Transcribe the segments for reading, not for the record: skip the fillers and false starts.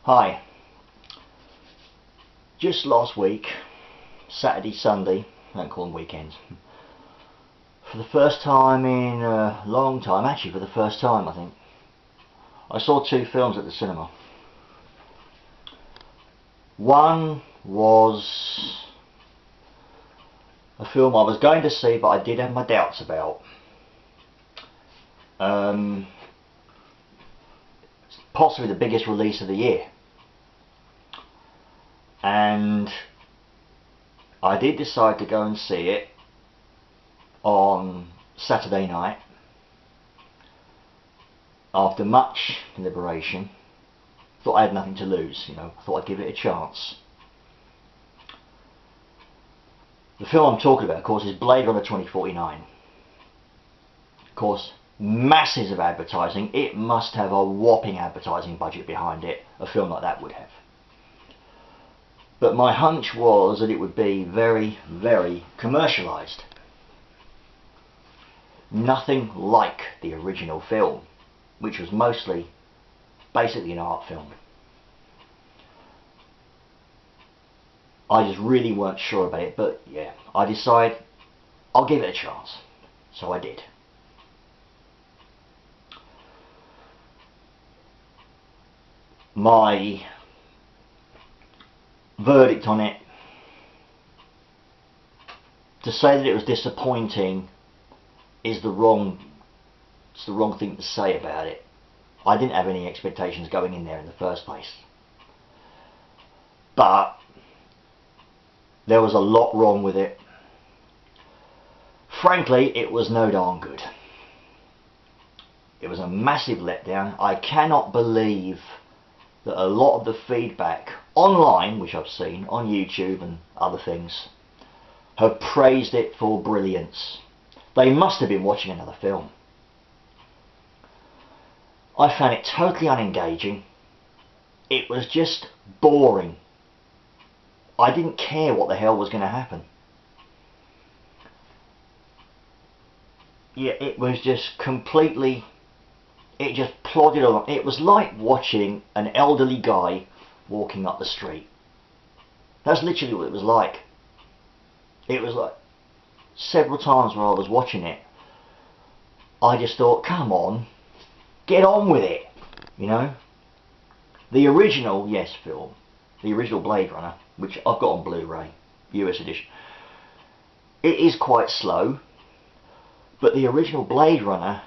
Hi. Just last week, Saturday, Sunday, I don't call them weekends, for the first time in a long time, actually for the first time I think, I saw two films at the cinema. One was a film I was going to see but I did have my doubts about. Possibly the biggest release of the year. And I did decide to go and see it on Saturday night after much deliberation. Thought I had nothing to lose, I thought I'd give it a chance. The film I'm talking about, of course, is Blade Runner 2049. Of course, masses of advertising. It must have a whopping advertising budget behind it, a film like that would have. But my hunch was that it would be very, very commercialised. Nothing like the original film, which was mostly basically an art film. I just really weren't sure about it, but yeah, I decided I'll give it a chance. So I did. My verdict on it, to say that it was disappointing is the wrong thing to say about it. I didn't have any expectations going in there in the first place. But there was a lot wrong with it. Frankly, it was no darn good. It was a massive letdown. I cannot believe that a lot of the feedback online, which I've seen on YouTube and other things, have praised it for brilliance. They must have been watching another film. I found it totally unengaging. It was just boring. I didn't care what the hell was going to happen. Yeah, it was just completely... It just plodded along. It was like watching an elderly guy walking up the street. That's literally what it was like. It was like several times where I was watching it, I just thought, come on, get on with it, The original, film, the original Blade Runner, which I've got on Blu-ray, US edition, it is quite slow, but the original Blade Runner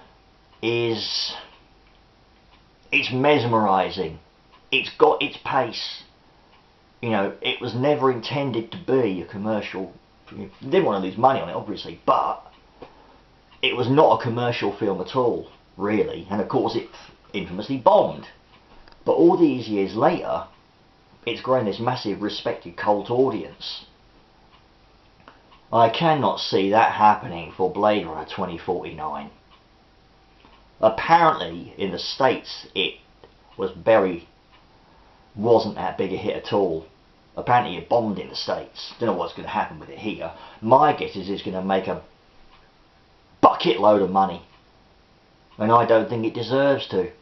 it's mesmerising. It's got its pace. It was never intended to be a commercial. Didn't want to lose money on it, obviously, but it was not a commercial film at all, really. And of course, it infamously bombed. But all these years later, it's grown this massive, respected cult audience. I cannot see that happening for Blade Runner 2049. Apparently, in the States, it wasn't that big a hit at all. Apparently it bombed in the States. Don't know what's going to happen with it here. My guess is it's going to make a bucket load of money, and I don't think it deserves to.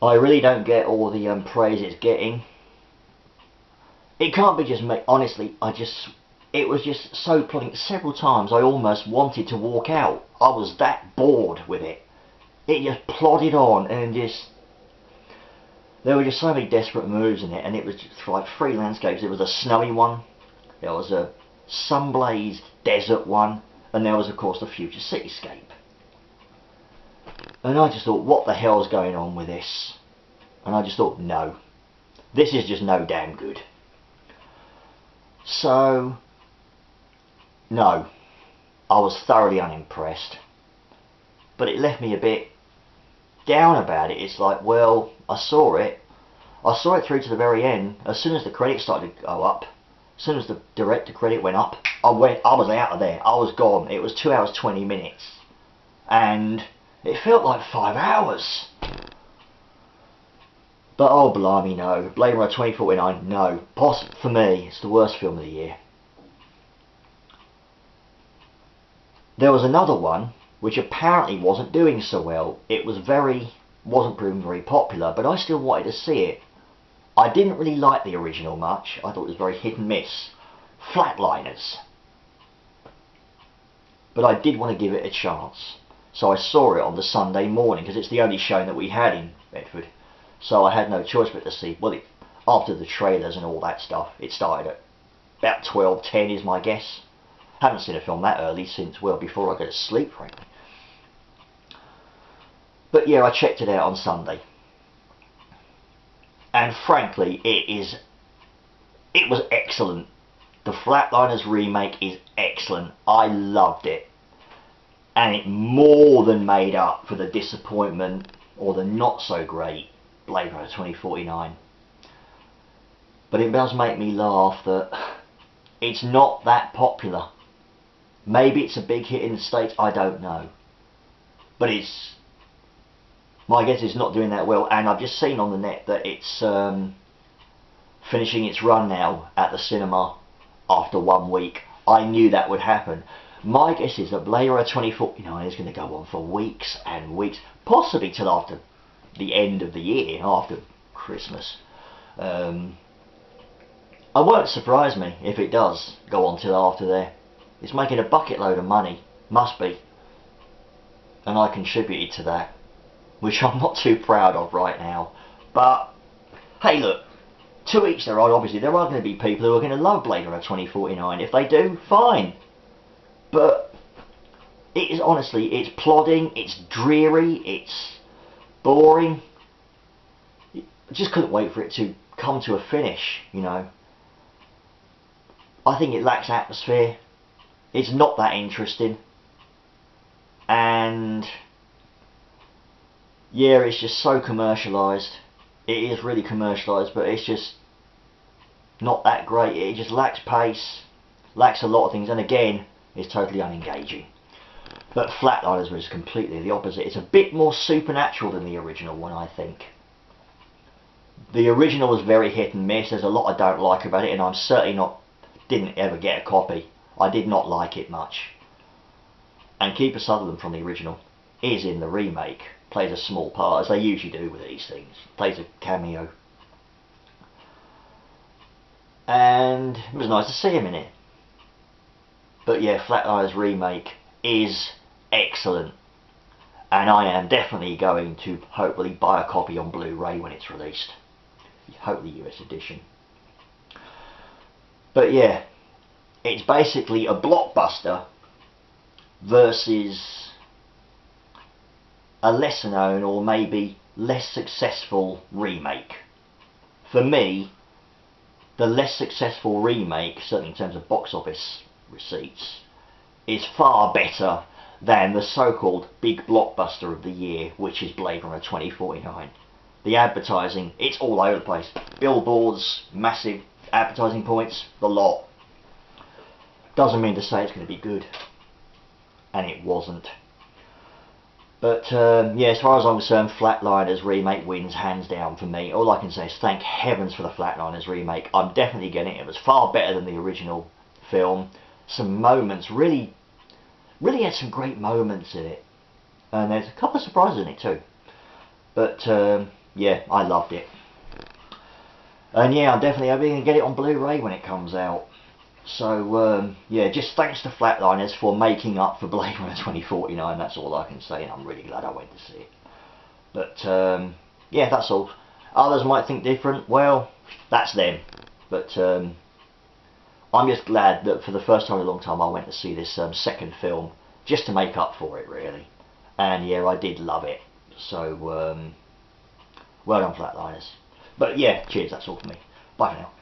I really don't get all the praise it's getting. It can't be just me. Honestly, it was just so plodding. Several times I almost wanted to walk out. I was that bored with it. It just plodded on and there were just so many desperate moves in it, and it was just like three landscapes. There was a snowy one, there was a sun-blazed desert one, and there was of course the future cityscape. And I just thought, what the hell's going on with this? And I just thought, no, this is just no damn good. So, no, I was thoroughly unimpressed. But it left me a bit down about it. It's like, well, I saw it through to the very end. As soon as the credits started to go up, as soon as the director credit went up, I was out of there. I was gone. It was 2 hours 20 minutes, and it felt like 5 hours. But oh blimey, no. Blade Runner 2049, no. For me, it's the worst film of the year. There was another one which apparently wasn't doing so well. It was very wasn't proven very popular, but I still wanted to see it. I didn't really like the original much. I thought it was very hit and miss. Flatliners. But I did want to give it a chance. So I saw it on the Sunday morning, because it's the only show that we had in Bedford. So I had no choice but to see, well, after the trailers and all that stuff, it started at about 12:10 is my guess. Haven't seen a film that early since, well, before I go to sleep, frankly. But yeah, I checked it out on Sunday. And frankly, it was excellent. The Flatliners remake is excellent. I loved it. And it more than made up for the disappointment, or the not so great, Blade Runner 2049. But it does make me laugh that it's not that popular. Maybe it's a big hit in the States, I don't know. But my guess is not doing that well, and I've just seen on the net that it's finishing its run now at the cinema after 1 week. I knew that would happen. My guess is that Blade Runner 2049 is going to go on for weeks and weeks, possibly till after the end of the year, after Christmas. It won't surprise me if it does go on till after there. It's making a bucket load of money, must be, and I contributed to that, which I'm not too proud of right now. But hey, look, to each their own. Obviously there are going to be people who are going to love Blade Runner 2049. If they do, fine. But it is, honestly, it's plodding, it's dreary, it's boring. I just couldn't wait for it to come to a finish, you know. I think it lacks atmosphere. It's not that interesting. And yeah, it's just so commercialised. It is really commercialised, but it's just not that great. It just lacks pace, lacks a lot of things, and again, it's totally unengaging. But Flatliners was completely the opposite. It's a bit more supernatural than the original one, I think. The original was very hit and miss. There's a lot I don't like about it, and I'm certainly didn't ever get a copy. I did not like it much. And Kiefer Sutherland from the original is in the remake. Plays a small part, as they usually do with these things. Plays a cameo. And it was nice to see him in it. But yeah, Flatliners remake is excellent. And I am definitely going to hopefully buy a copy on Blu-ray when it's released. Hopefully US edition. But yeah, it's basically a blockbuster versus a lesser known or maybe less successful remake. For me, the less successful remake, certainly in terms of box office receipts, is far better than the so-called big blockbuster of the year, which is Blade Runner 2049. The advertising, it's all over the place. Billboards, massive advertising points, the lot. Doesn't mean to say it's going to be good. And it wasn't. But yeah, as far as I'm concerned, Flatliners remake wins hands down for me. All I can say is thank heavens for the Flatliners remake. I'm definitely getting it. It was far better than the original film. Some moments, really had some great moments in it. And there's a couple of surprises in it too. But yeah, I loved it. And yeah, I'm definitely going to get it on Blu-ray when it comes out. So yeah, just thanks to Flatliners for making up for Blade Runner 2049. That's all I can say, and I'm really glad I went to see it. But yeah, that's all. Others might think different. Well, that's them. But I'm just glad that for the first time in a long time I went to see this second film just to make up for it, really. And yeah, I did love it. So well done, Flatliners. But yeah, cheers. That's all for me. Bye for now.